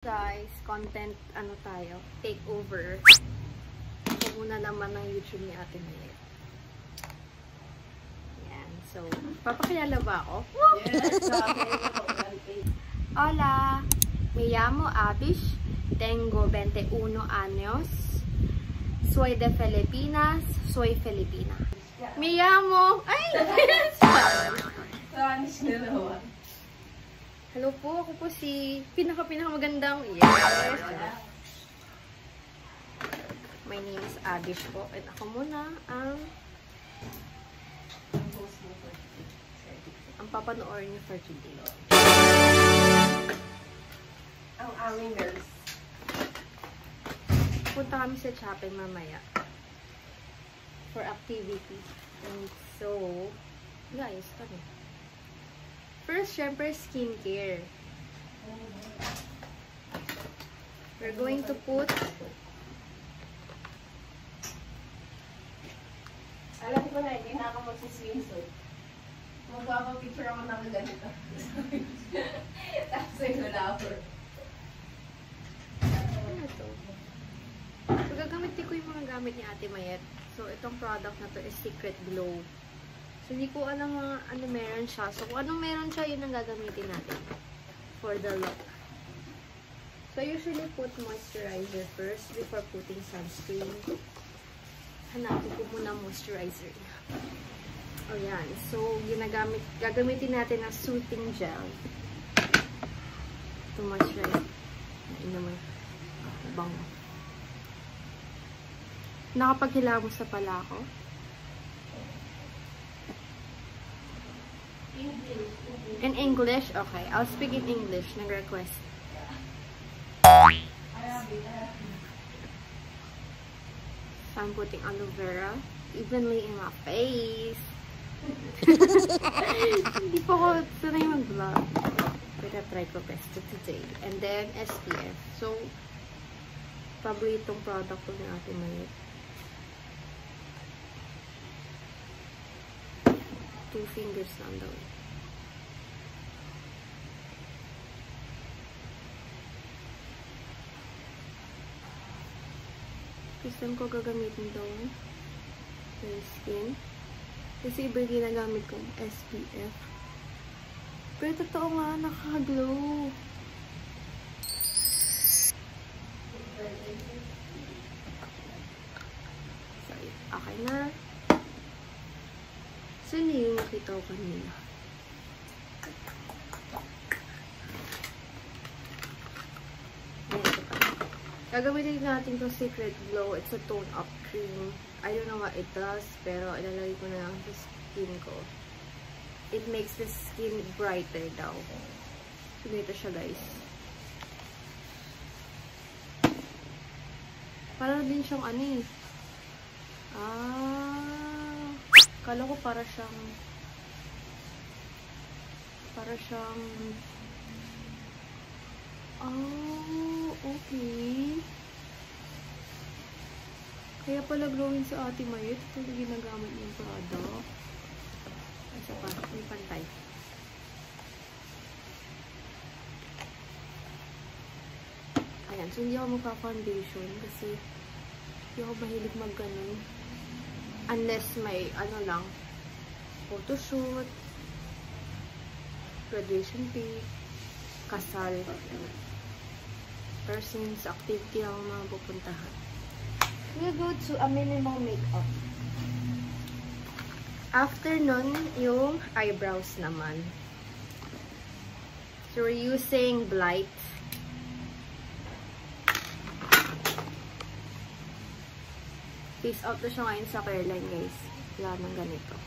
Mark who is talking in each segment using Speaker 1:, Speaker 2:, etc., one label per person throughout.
Speaker 1: Guys, content tayo, take over. Ito muna naman ng YouTube ni Ate Mayet. Yan, so, papakilala ba ako?
Speaker 2: Yes,
Speaker 1: Hola, me llamo Abish, tengo 21 años, soy de Filipinas, soy Filipina. Me llamo,
Speaker 2: Spanish na naman.
Speaker 1: Hello po, ako po si pinakamagandang, yes! My name is Abish po, at ako muna ang papanoorin niyo for today.
Speaker 2: Ang aming nurse.
Speaker 1: Punta kami sa shopping mamaya for activity. And so, guys, kami. First, syempre, skincare. We're going to put
Speaker 2: Alam ko na, hindi na ako magsiswimsuit. Magpapapicture ako ng ganito. Tapos ay flower.
Speaker 1: ano to? So, gagamitin ko yung mga gamit ni Ate Mayet. So, itong product na to is Secret Glow. So, hindi ko alam ano meron siya. So, kung anong meron siya, yun ang gagamitin natin for the look. So, I usually put moisturizer first before putting sunscreen. Hanapin ko muna moisturizer. O yan. So, gagamitin natin ang soothing gel. Ito moisturizer. Ayun naman. Bango. Nakapaghilamos na pala ako. In English? Okay. I'll speak in English. Nag-request. So, I'm putting aloe vera evenly in my face. Hindi po ako sanay mag-vlog. But I'll try ko best today. And then, SPF. So, probably itong product ko na Ate Mayet. 2 fingers lang daw. Gusto ko gagamitin daw yung skin. Kasi iba yung ginagamit kong SPF. Pero totoo nga, nakaka-glow. So, okay na. So, yun yung nakita ko kanina. Gagamitin natin itong Secret Glow. It's a tone-up cream. I don't know what it does, pero ilalagay ko na lang sa skin ko. It makes the skin brighter daw. So, dito siya, guys. Parang din siyang ano eh. Kala ko para siyang okay. Kaya pala glowing sa Ate Mayet. Ito yung ginagamit yung product. Isa pa, may pantay. Ayan, so hindi ako magpa-foundation kasi hindi ako mahilig mag-ganon. Unless may, lang, photoshoot, graduation pic, kasal. Pero since activity lang mga pupuntahan. We'll go to a minimal makeup. After nun, yung eyebrows naman. So, we're using Blight. Face out na siya ngayon sa Careline, guys. Wala nang ganito.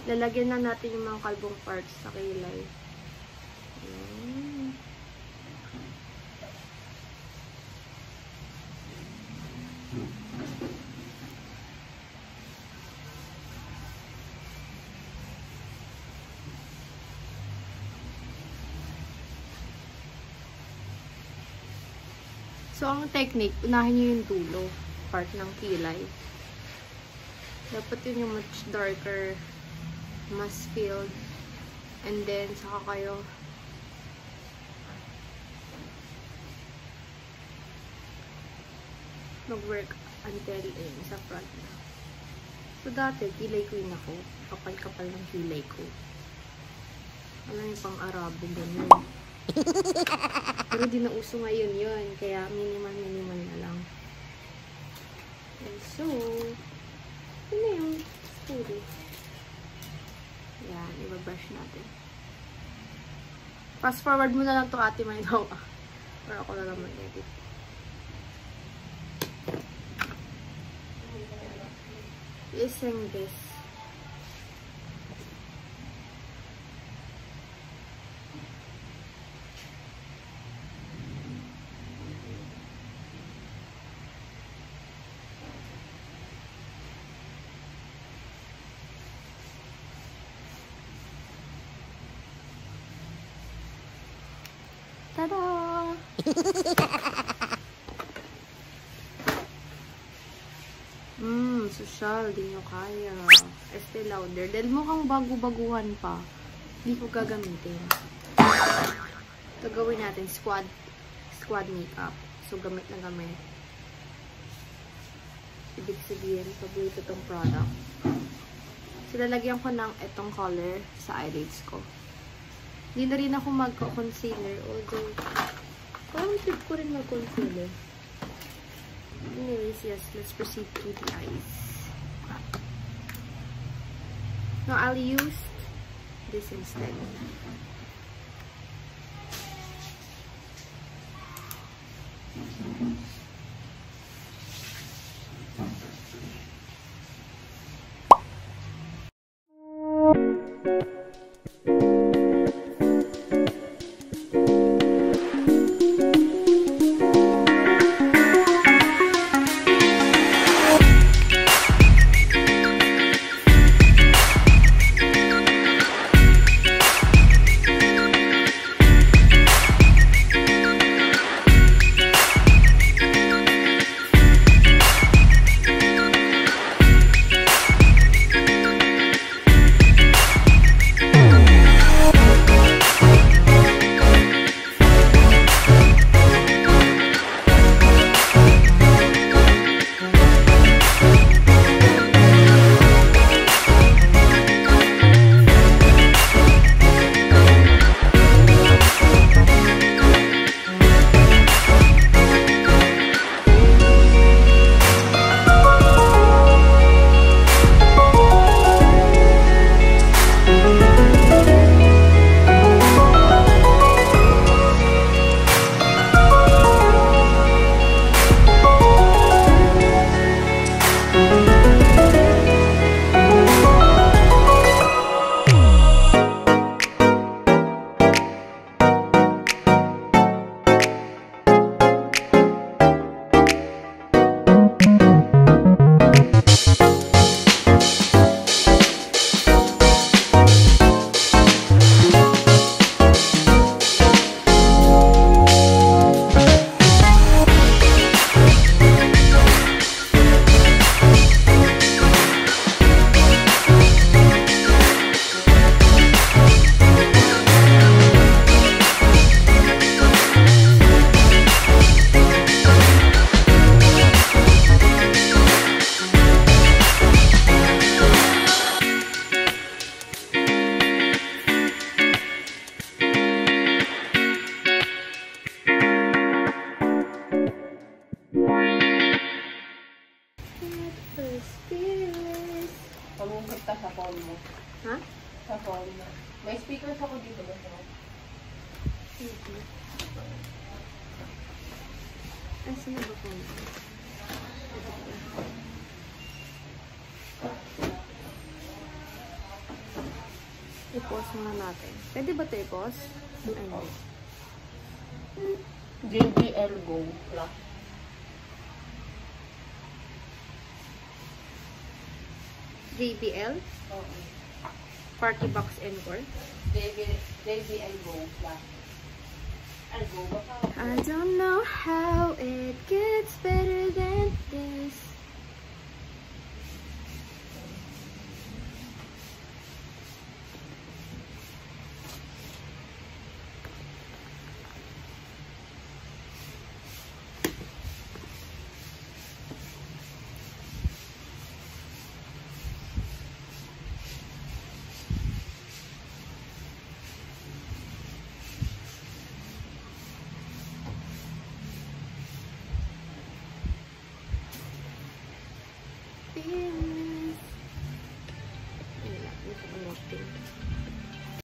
Speaker 1: Lalagyan na natin yung mga kalbong parts sa kilay. Ayan. So, ang technique, unahin nyo yung dulo, part ng kilay. Dapat yun yung much darker mas filled. And then, saka kayo mag-work until sa front na. So, dati, kilay queen ako. Kapal-kapal ng kilay ko. Alam niyo, pang Arabo, ganyan. Pero di na uso ngayon yun. Kaya, minimal na lang. And so, yun na yung puro. Yan, ibabrush natin. Fast forward mo na lang to, Ate May daw. Or ako na lang mag-edit. Isang this. Tada! Social, di nyo kaya. Estee Lauder. Dahil mukhang bago-baguhan pa. Hindi ko gagamitin. Ito gawin natin, squad makeup. So, gamit na gamit. Ibig sabihin, paborito itong product. So, lalagyan ko ng itong color sa eyelids ko. Hindi na rin ako magko-concealer. Although, parang trip ko rin mag-concealer. Anyways, yes, let's proceed to the eyes. Now, I'll use this instead.
Speaker 2: Pamungkot ka sa phone mo.
Speaker 1: Ha?
Speaker 2: Sa phone mo. May speakers ako dito ba?
Speaker 1: Sige. Ay, sino ba phone? I-pause muna natin. Pwede ba ito i-pause? Ano?
Speaker 2: JBL Go Plus.
Speaker 1: JBL?
Speaker 2: Oo.
Speaker 1: Party Box Encore?
Speaker 2: JBL Go Plus. Ay, Go ba ka?
Speaker 1: I don't know how it gets better than this. happiness. Wala, hindi ko unotin.